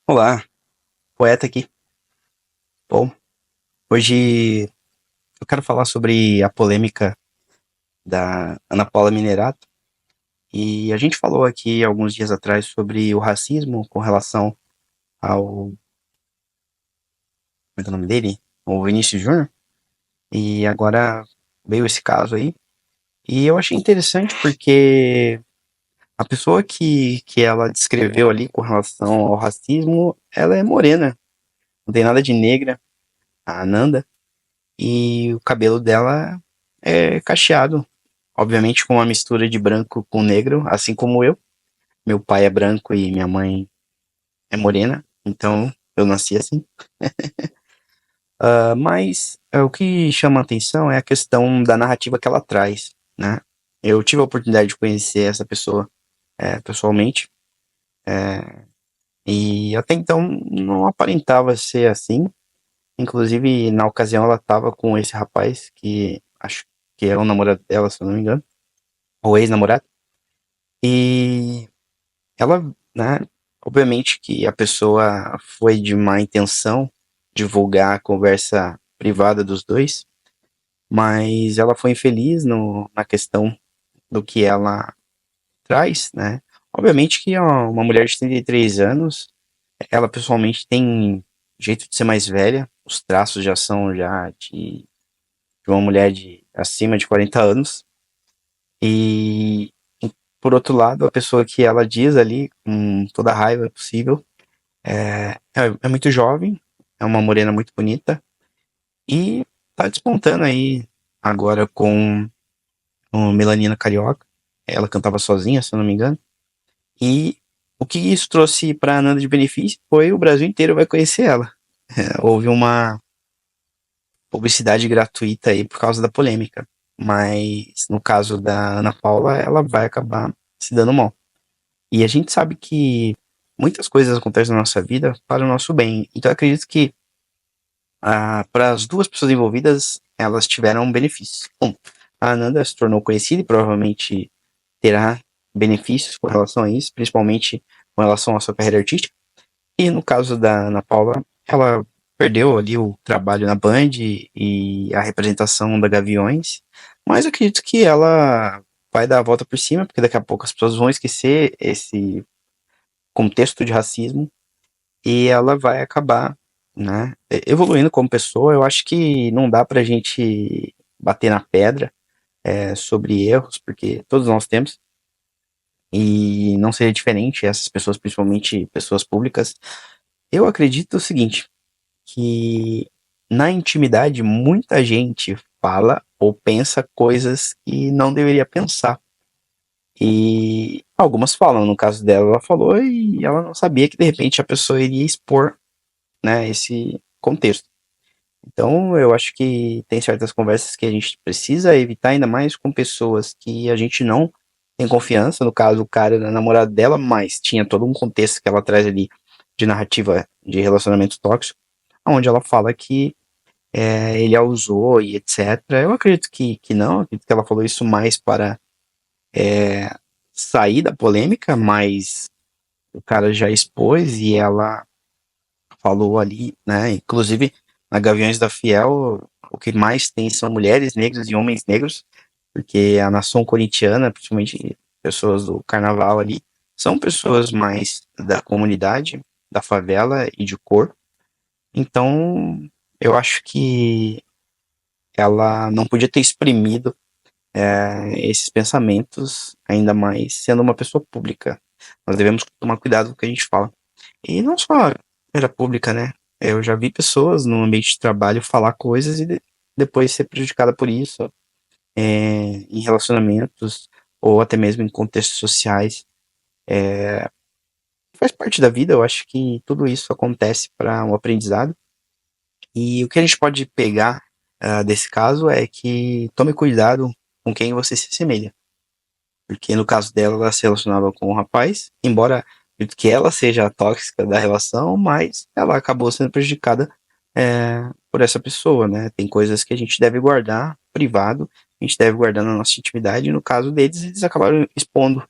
Olá, poeta aqui. Bom, hoje eu quero falar sobre a polêmica da Ana Paula Minerato. E a gente falou aqui alguns dias atrás sobre o racismo com relação ao. Como é que é o nome dele? O Vinícius Júnior. E agora veio esse caso aí. E eu achei interessante porque a pessoa que ela descreveu ali com relação ao racismo, ela é morena, não tem nada de negra, a Ananda. E o cabelo dela é cacheado, obviamente com uma mistura de branco com negro, assim como eu. Meu pai é branco e minha mãe é morena, então eu nasci assim. Mas o que chama a atenção é a questão da narrativa que ela traz, né? Eu tive a oportunidade de conhecer essa pessoa pessoalmente, e até então não aparentava ser assim. Inclusive, na ocasião, ela estava com esse rapaz, que acho que é o namorado dela, se eu não me engano, ou ex-namorado. E ela, né, obviamente que a pessoa foi de má intenção divulgar a conversa privada dos dois, mas ela foi infeliz na questão do que ela traz, né? Obviamente que uma mulher de 33 anos, ela pessoalmente tem jeito de ser mais velha, os traços já são já de uma mulher de acima de 40 anos, e por outro lado, a pessoa que ela diz ali, com toda a raiva possível, é muito jovem, é uma morena muito bonita e tá despontando aí agora com o Melanina Carioca. Ela cantava sozinha, se eu não me engano. E o que isso trouxe pra Nanda de benefício foi o Brasil inteiro vai conhecer ela. Houve uma publicidade gratuita aí por causa da polêmica. Mas no caso da Ana Paula, ela vai acabar se dando mal. E a gente sabe que muitas coisas acontecem na nossa vida para o nosso bem. Então eu acredito que para as duas pessoas envolvidas, elas tiveram benefícios. Um, a Ananda se tornou conhecida e provavelmente terá benefícios com relação a isso, principalmente com relação à sua carreira artística. E no caso da Ana Paula, ela perdeu ali o trabalho na Band e a representação da Gaviões, mas eu acredito que ela vai dar a volta por cima, porque daqui a pouco as pessoas vão esquecer esse contexto de racismo e ela vai acabar, né, evoluindo como pessoa. Eu acho que não dá pra gente bater na pedra sobre erros, porque todos nós temos, e não seria diferente essas pessoas, principalmente pessoas públicas. Eu acredito o seguinte, que na intimidade muita gente fala ou pensa coisas que não deveria pensar. E algumas falam, no caso dela, ela falou e ela não sabia que de repente a pessoa iria expor, né, esse contexto. Então, eu acho que tem certas conversas que a gente precisa evitar, ainda mais com pessoas que a gente não tem confiança. No caso, o cara era namorado dela, mas tinha todo um contexto que ela traz ali de narrativa de relacionamento tóxico, onde ela fala que ele a usou e etc. Eu acredito que não, acredito que ela falou isso mais para sair da polêmica, mas o cara já expôs e ela falou ali, né? Inclusive, na Gaviões da Fiel, o que mais tem são mulheres negras e homens negros, porque a nação corintiana, principalmente pessoas do carnaval ali, são pessoas mais da comunidade, da favela e de cor. Então, eu acho que ela não podia ter exprimido esses pensamentos, ainda mais sendo uma pessoa pública. Nós devemos tomar cuidado com o que a gente fala. E não só era pública, né? Eu já vi pessoas no ambiente de trabalho falar coisas e depois ser prejudicada por isso, em relacionamentos ou até mesmo em contextos sociais. Faz parte da vida, eu acho que tudo isso acontece para um aprendizado. E o que a gente pode pegar desse caso é que tome cuidado com quem você se assemelha. Porque no caso dela, ela se relacionava com um rapaz, embora acredito que ela seja a tóxica da relação, mas ela acabou sendo prejudicada por essa pessoa, né? Tem coisas que a gente deve guardar privado, a gente deve guardar na nossa intimidade, e no caso deles, eles acabaram expondo,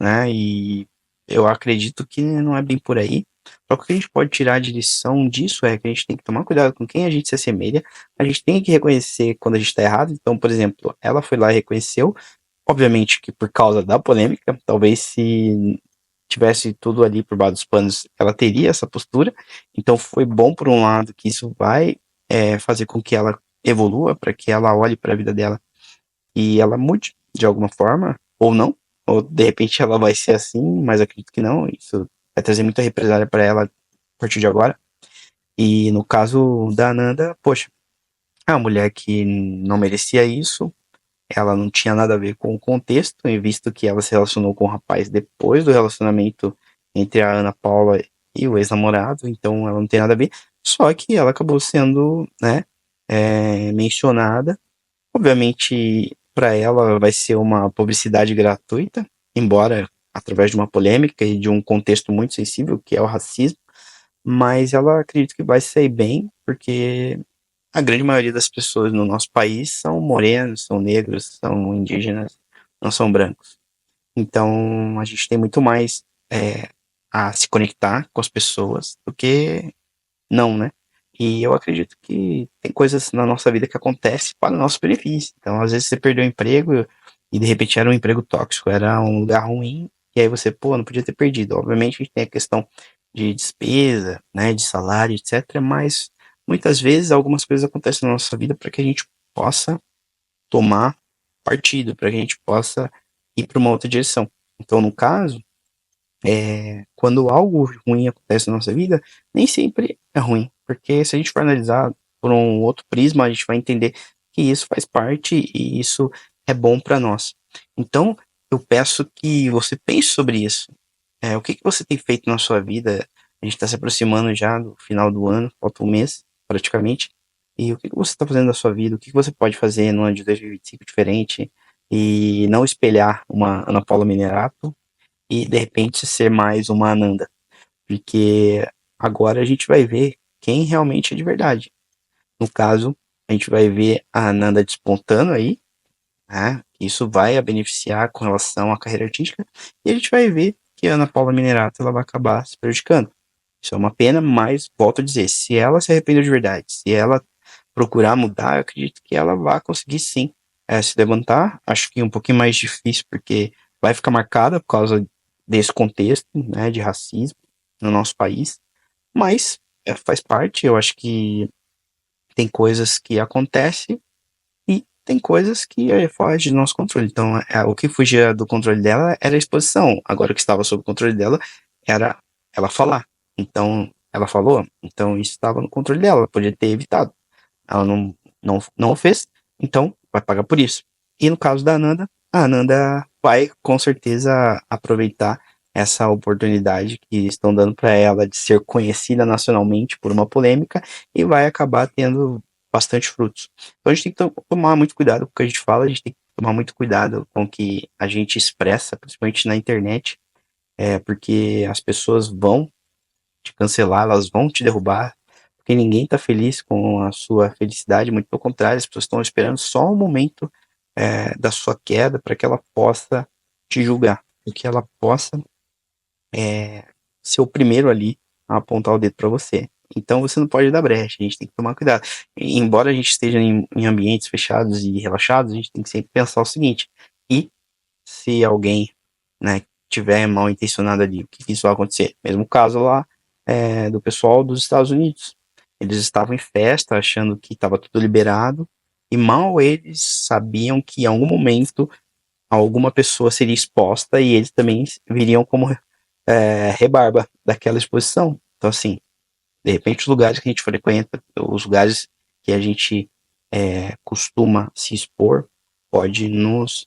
né? E eu acredito que não é bem por aí. Só que o que a gente pode tirar de lição disso é que a gente tem que tomar cuidado com quem a gente se assemelha, a gente tem que reconhecer quando a gente está errado. Então, por exemplo, ela foi lá e reconheceu, obviamente que por causa da polêmica, talvez se tivesse tudo ali por baixo dos panos, ela teria essa postura. Então, foi bom por um lado que isso vai fazer com que ela evolua, para que ela olhe para a vida dela e ela mude de alguma forma, ou não, ou de repente ela vai ser assim, mas acredito que não. Isso vai trazer muita represália para ela a partir de agora. E no caso da Ananda, poxa, é uma mulher que não merecia isso, ela não tinha nada a ver com o contexto, e visto que ela se relacionou com o rapaz depois do relacionamento entre a Ana Paula e o ex-namorado, então ela não tem nada a ver, só que ela acabou sendo, né, mencionada. Obviamente, para ela vai ser uma publicidade gratuita, embora através de uma polêmica e de um contexto muito sensível, que é o racismo, mas ela acredita que vai sair bem, porque a grande maioria das pessoas no nosso país são morenos, são negros, são indígenas, não são brancos. Então, a gente tem muito mais a se conectar com as pessoas do que não, né? E eu acredito que tem coisas na nossa vida que acontecem para o nosso benefício. Então, às vezes você perdeu o emprego e de repente era um emprego tóxico, era um lugar ruim, e aí você, pô, não podia ter perdido. Obviamente a gente tem a questão de despesa, né, de salário, etc. Mas muitas vezes algumas coisas acontecem na nossa vida para que a gente possa tomar partido, para que a gente possa ir para uma outra direção. Então, no caso, quando algo ruim acontece na nossa vida, nem sempre é ruim, porque se a gente for analisar por um outro prisma, a gente vai entender que isso faz parte e isso é bom para nós. Então, eu peço que você pense sobre isso. O que que você tem feito na sua vida? A gente está se aproximando já do final do ano, falta um mês, praticamente. E o que que você está fazendo na sua vida? O que que você pode fazer no ano de 2025 diferente? E não espelhar uma Ana Paula Minerato e de repente ser mais uma Ananda, porque agora a gente vai ver quem realmente é de verdade. No caso, a gente vai ver a Ananda despontando aí, né? Isso vai a beneficiar com relação à carreira artística, e a gente vai ver que a Ana Paula Minerato ela vai acabar se prejudicando. Isso é uma pena, mas volto a dizer, se ela se arrependeu de verdade, se ela procurar mudar, eu acredito que ela vai conseguir sim se levantar. Acho que um pouquinho mais difícil, porque vai ficar marcada por causa desse contexto, né, de racismo no nosso país, mas faz parte. Eu acho que tem coisas que acontecem e tem coisas que fogem do nosso controle. Então, o que fugia do controle dela era a exposição. Agora, o que estava sob o controle dela era ela falar. Então, ela falou, então isso estava no controle dela, ela podia ter evitado. Ela não fez, então vai pagar por isso. E no caso da Ananda, a Ananda vai com certeza aproveitar essa oportunidade que estão dando para ela de ser conhecida nacionalmente por uma polêmica e vai acabar tendo bastante frutos. Então a gente tem que tomar muito cuidado com o que a gente fala, a gente tem que tomar muito cuidado com o que a gente expressa, principalmente na internet, porque as pessoas vão te cancelar, elas vão te derrubar, porque ninguém está feliz com a sua felicidade, muito pelo contrário, as pessoas estão esperando só o momento da sua queda para que ela possa te julgar, para que ela possa ser o primeiro ali a apontar o dedo para você. Então você não pode dar brecha, a gente tem que tomar cuidado. E, embora a gente esteja em ambientes fechados e relaxados, a gente tem que sempre pensar o seguinte: e se alguém, né, tiver mal intencionado ali, o que isso vai acontecer? Mesmo caso lá do pessoal dos Estados Unidos. Eles estavam em festa, achando que estava tudo liberado, e mal eles sabiam que em algum momento alguma pessoa seria exposta e eles também viriam como rebarba daquela exposição. Então, assim, de repente, os lugares que a gente frequenta, os lugares que a gente costuma se expor, pode nos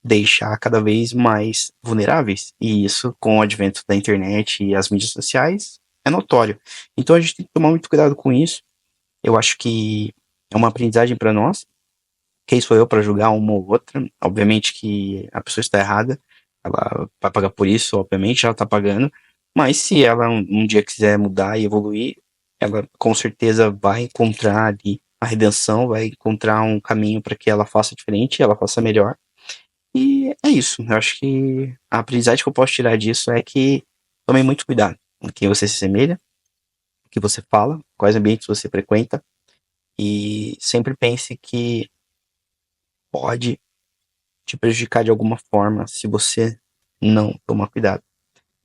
deixar cada vez mais vulneráveis. E isso, com o advento da internet e as mídias sociais, é notório. Então, a gente tem que tomar muito cuidado com isso. Eu acho que é uma aprendizagem para nós. Quem sou eu para julgar uma ou outra? Obviamente que a pessoa está errada, ela vai pagar por isso, obviamente, ela está pagando. Mas se ela um dia quiser mudar e evoluir, ela com certeza vai encontrar ali a redenção, vai encontrar um caminho para que ela faça diferente, ela faça melhor. E é isso. Eu acho que a aprendizagem que eu posso tirar disso é que tomem muito cuidado. quem você se assemelha, o que você fala, quais ambientes você frequenta, e sempre pense que pode te prejudicar de alguma forma se você não tomar cuidado.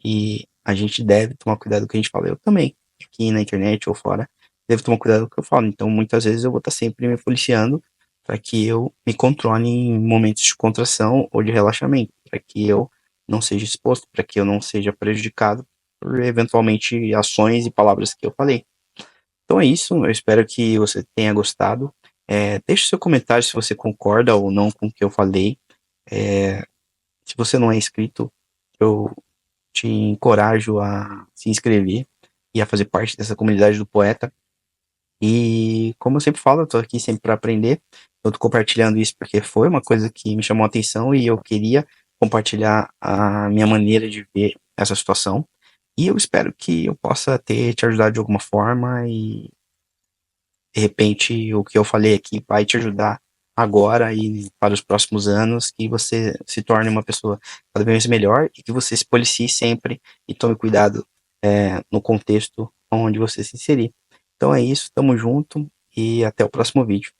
E a gente deve tomar cuidado com o que a gente fala. Eu também, aqui na internet ou fora, devo tomar cuidado com o que eu falo. Então, muitas vezes eu vou estar sempre me policiando para que eu me controle em momentos de contração ou de relaxamento, para que eu não seja exposto, para que eu não seja prejudicado por eventualmente ações e palavras que eu falei. Então é isso, eu espero que você tenha gostado. Deixe seu comentário se você concorda ou não com o que eu falei. É, se você não é inscrito, eu te encorajo a se inscrever e a fazer parte dessa comunidade do poeta. E como eu sempre falo, eu tô aqui sempre para aprender. Eu tô compartilhando isso porque foi uma coisa que me chamou a atenção e eu queria compartilhar a minha maneira de ver essa situação. E eu espero que eu possa ter te ajudado de alguma forma e de repente o que eu falei aqui vai te ajudar agora e para os próximos anos, que você se torne uma pessoa cada vez melhor e que você se policie sempre e tome cuidado no contexto onde você se inserir. Então é isso, tamo junto e até o próximo vídeo.